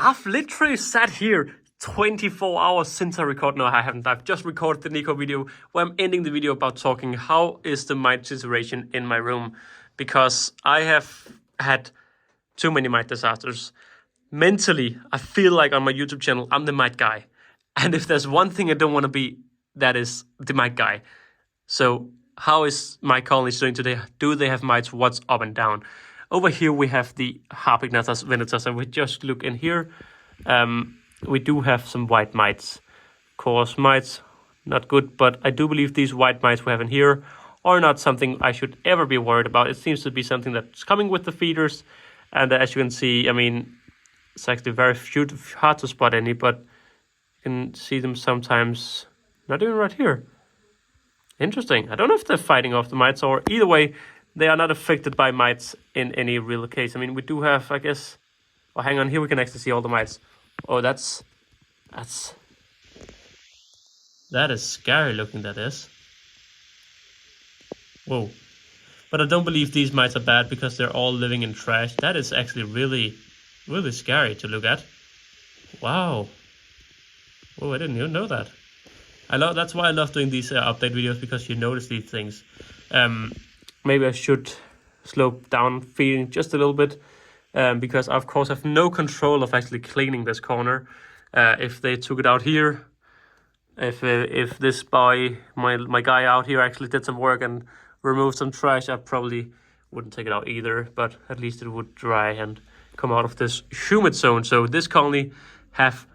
I've literally sat here 24 hours since I recorded. No, I haven't. I've just recorded the Nico video where I'm ending the video about talking how is the mite situation in my room, because I have had too many mite disasters. Mentally, I feel like on my YouTube channel, I'm the mite guy. And if there's one thing I don't want to be, that is the mite guy. So how is my colonies doing today? Do they have mites? What's up and down? Over here we have the Harpignathus venatus, and we just look in here. We do have some white mites. Coarse mites, not good, but I do believe these white mites we have in here are not something I should ever be worried about. It seems to be something that's coming with the feeders, and as you can see, I mean, it's actually very hard to spot any, but you can see them sometimes, not even right here. Interesting. I don't know if they're fighting off the mites, or either way, they are not affected by mites in any real case. I mean, we do have, I guess... Oh, hang on. Here we can actually see all the mites. Oh, that is scary looking, that is. Whoa. But I don't believe these mites are bad because they're all living in trash. That is actually really, really scary to look at. Wow. Oh, I didn't even know that. That's why I love doing these update videos, because you notice these things. Maybe I should slow down feeding just a little bit, because I, of course, have no control of actually cleaning this corner. If they took it out here, if this boy, my guy out here actually did some work and removed some trash, I probably wouldn't take it out either, but at least it would dry and come out of this humid zone. So this colony have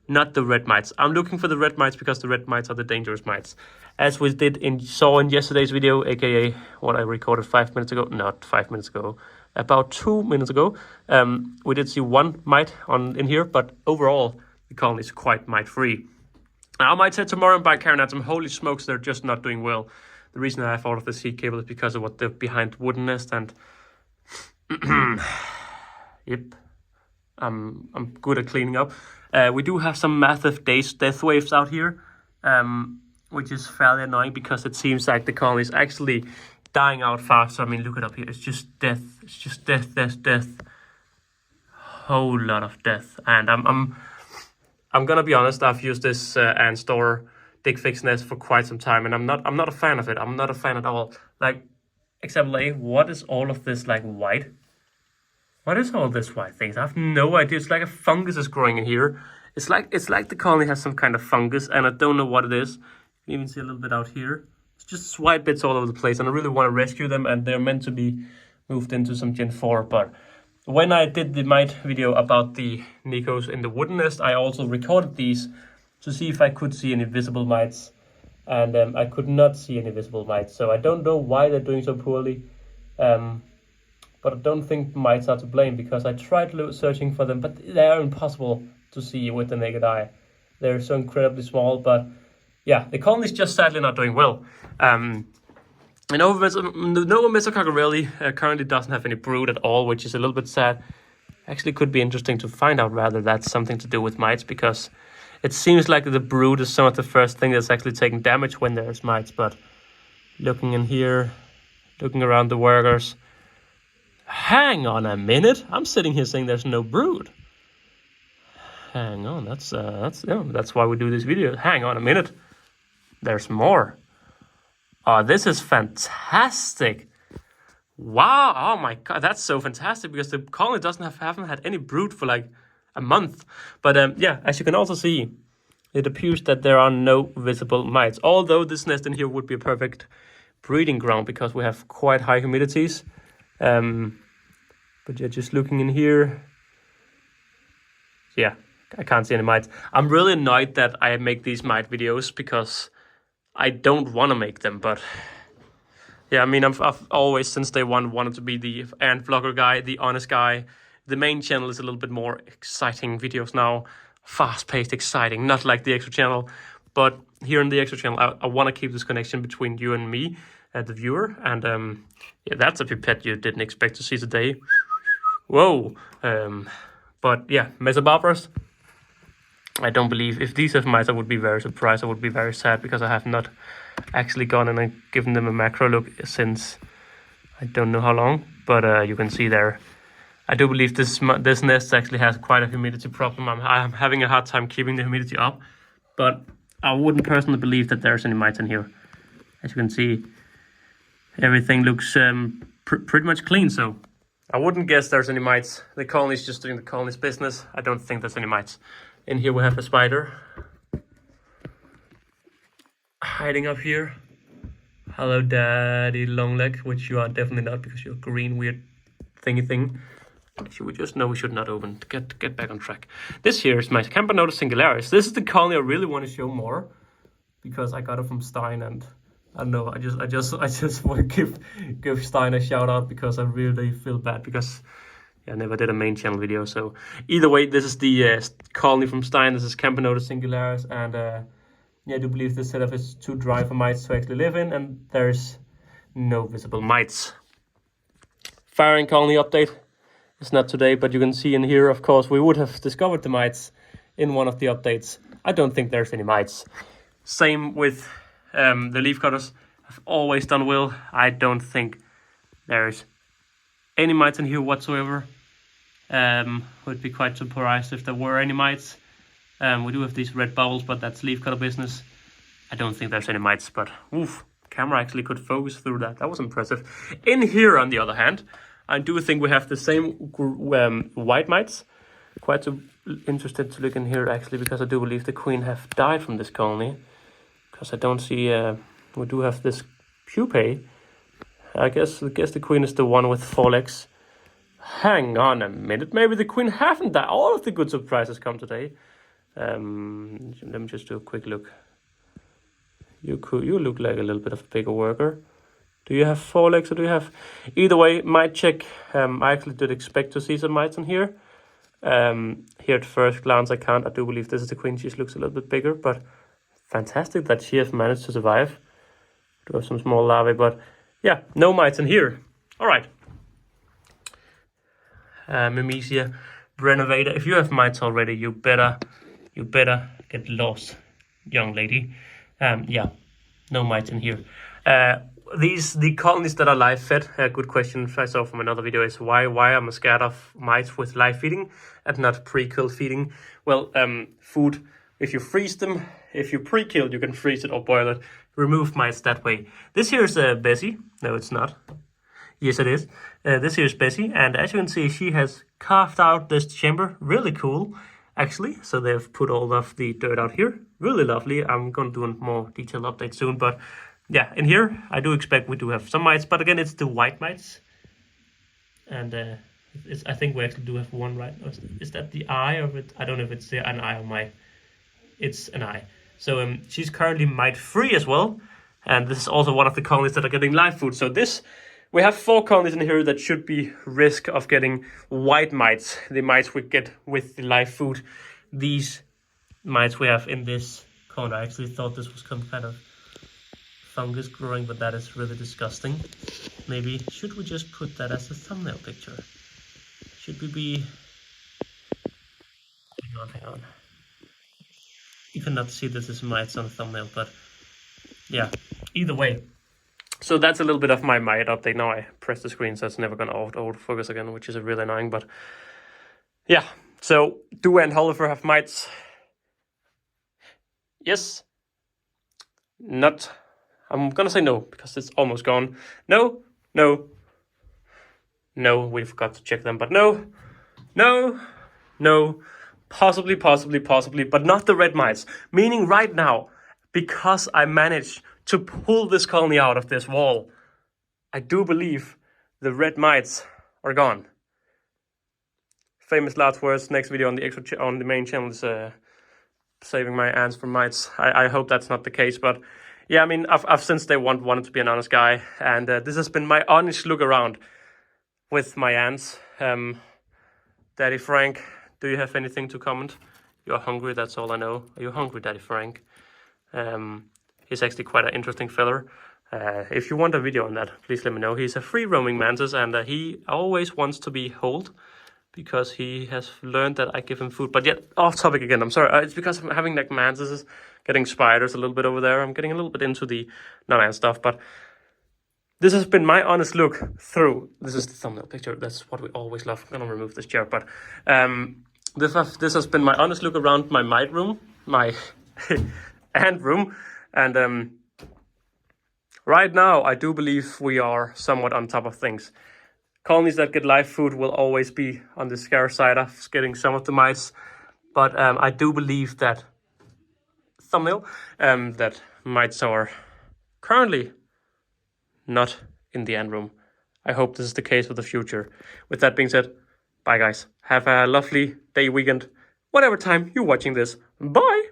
not the red mites. I'm looking for the red mites because the red mites are the dangerous mites. As we saw in yesterday's video, aka what I recorded 5 minutes ago, not 5 minutes ago, about 2 minutes ago, we did see one mite in here, but overall the colony is quite mite-free. I might say tomorrow by carrying out some holy smokes, they're just not doing well. The reason I have all of the seed cable is because of what they're behind wooden nest, and yep, I'm good at cleaning up. We do have some massive death waves out here, which is fairly annoying because it seems like the colony is actually dying out fast. I mean, look it up here. It's just death. It's just death, death, death. Whole lot of death. And I'm gonna be honest. I've used this ant store dig fix nest for quite some time, and I'm not a fan of it. I'm not a fan at all. Like, example A, what is all of this like white? What is all this white things? I have no idea. It's like a fungus is growing in here. It's like the colony has some kind of fungus, and I don't know what it is. You can even see a little bit out here. It's just white bits all over the place, and I really want to rescue them, and they're meant to be moved into some Gen 4. But when I did the mite video about the Nicos in the wooden nest, I also recorded these to see if I could see any visible mites, and I could not see any visible mites. So I don't know why they're doing so poorly. But I don't think mites are to blame, because I tried searching for them, but they are impossible to see with the naked eye. They're so incredibly small, but yeah, the colony is just sadly not doing well. Nova Mesococcus currently doesn't have any brood at all, which is a little bit sad. Actually, could be interesting to find out whether that's something to do with mites, because it seems like the brood is some of the first thing that's actually taking damage when there's mites. But looking in here, looking around the workers, hang on a minute. I'm sitting here saying there's no brood. Hang on, that's why we do this video. Hang on a minute. There's more. Oh, this is fantastic. Wow, oh my god, that's so fantastic, because the colony haven't had any brood for like a month. But yeah, as you can also see, it appears that there are no visible mites. Although this nest in here would be a perfect breeding ground because we have quite high humidities. But yeah, just looking in here, yeah, I can't see any mites. I'm really annoyed that I make these mite videos because I don't want to make them, but yeah, I mean, I've always since day one wanted to be the ant vlogger guy, the honest guy. The main channel is a little bit more exciting videos now, fast-paced, exciting, not like the extra channel. But here in the extra channel, I want to keep this connection between you and me, the viewer. And yeah, that's a pipette you didn't expect to see today. Whoa. But yeah, Mesobarbarus, I don't believe, if these have mice, I would be very surprised. I would be very sad, because I have not actually gone and given them a macro look since I don't know how long. But you can see there, I do believe this nest actually has quite a humidity problem. I'm having a hard time keeping the humidity up, but I wouldn't personally believe that there's any mites in here. As you can see, everything looks pretty much clean, so I wouldn't guess there's any mites. The colony's just doing the colony's business. I don't think there's any mites. In here we have a spider hiding up here. Hello, Daddy Longleg, which you are definitely not because you're a green weird thingy thing. Actually, we just know we should not open to get back on track. This here is my Campanota singularis. This is the colony I really want to show more because I got it from Stein, and I don't know. I just want to give Stein a shout out because I really feel bad because I never did a main channel video. So either way, this is the colony from Stein. This is Campanota singularis, and I do believe this setup is too dry for mites to actually live in, and there's no visible mites. Firing colony update. It's not today, but you can see in here, of course, we would have discovered the mites in one of the updates. I don't think there's any mites. Same with the leaf cutters. I've always done well. I don't think there's any mites in here whatsoever. Would be quite surprised if there were any mites. We do have these red bubbles, but that's leaf cutter business. I don't think there's any mites, but oof, camera actually could focus through that. That was impressive. In here, on the other hand, I do think we have the same white mites. Quite so interested to look in here actually, because I do believe the queen have died from this colony. Because I don't see, we do have this pupae. I guess the queen is the one with 4 legs. Hang on a minute, maybe the queen haven't died. All of the good surprises come today. Let me just do a quick look. You look like a little bit of a bigger worker. Do you have 4 legs or do you have... Either way, mite check. I actually did expect to see some mites in here. Here at first glance I can't. I do believe this is the queen. She looks a little bit bigger, but fantastic that she has managed to survive. Do have some small larvae, but yeah, no mites in here. All right. Mimesia Renovator. If you have mites already, you better get lost, young lady. Yeah, no mites in here. The colonies that are live fed, a good question I saw from another video is why I'm scared of mites with live feeding and not pre-kill feeding. Well, food, if you freeze them, if you pre-kill, you can freeze it or boil it, remove mites that way. This here is Bessie. No, it's not. Yes, it is. This here is Bessie, and as you can see, she has carved out this chamber. Really cool, actually. So they've put all of the dirt out here. Really lovely. I'm going to do a more detailed update soon, but yeah, in here, I do expect we do have some mites, but again, it's the white mites. And I think we actually do have one, right? Is that the eye of it? I don't know if it's an eye or mite. It's an eye. So she's currently mite-free as well. And this is also one of the colonies that are getting live food. So we have 4 colonies in here that should be risk of getting white mites. The mites we get with the live food. These mites we have in this corner. I actually thought this was some kind of fungus growing, but that is really disgusting. Maybe should we just put that as a thumbnail picture? Should we be... hang on. You cannot see this as mites on a thumbnail, but yeah, either way. So that's a little bit of my mite update. Now I press the screen, so it's never gonna autofocus again, which is really annoying, but yeah. So do and Holleufer have mites? Yes. Not. I'm gonna say no, because it's almost gone. No, we forgot to check them, but no, possibly, but not the red mites. Meaning right now, because I managed to pull this colony out of this wall, I do believe the red mites are gone. Famous last words. Next video on the main channel is saving my ants from mites. I hope that's not the case, but yeah, I mean, I've since day one wanted to be an honest guy, and this has been my honest look around with my ants. Daddy Frank, do you have anything to comment? You're hungry, that's all I know. Are you hungry, Daddy Frank? He's actually quite an interesting fella. If you want a video on that, please let me know. He's a free-roaming mantis, and he always wants to be holed because he has learned that I give him food. But yet, off topic again, I'm sorry. It's because I'm having like mantises, getting spiders a little bit over there. I'm getting a little bit into the non-ant stuff, but this has been my honest look through. This is the thumbnail picture. That's what we always love. I'm gonna remove this chair, but this has been my honest look around my mite room, my ant room, and right now I do believe we are somewhat on top of things. Colonies that get live food will always be on the scarce side of getting some of the mites, but I do believe that that mites are currently not in the ant room. I hope this is the case for the future. With that being said, bye guys. Have a lovely day, weekend, whatever time you're watching this. Bye!